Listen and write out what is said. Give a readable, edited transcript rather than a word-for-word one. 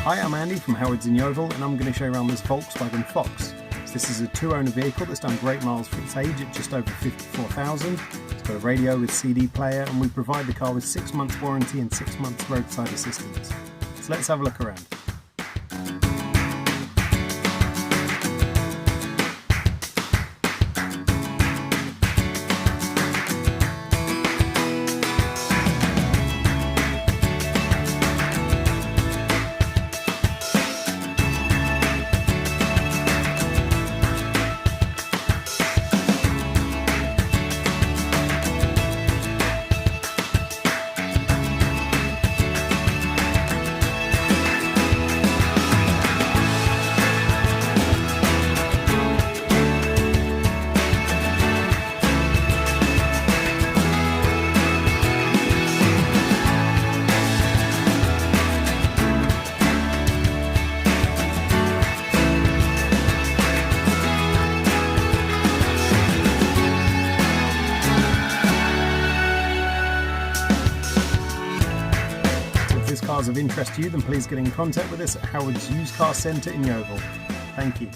Hi, I'm Andy from Howard's in Yeovil, and I'm going to show you around this Volkswagen Fox. So this is a two-owner vehicle that's done great miles for its age at just over 54,000. It's got a radio with CD player, and we provide the car with 6 months warranty and 6 months roadside assistance. So let's have a look around. If this car is of interest to you, then please get in contact with us at Howard's Used Car Centre in Yeovil. Thank you.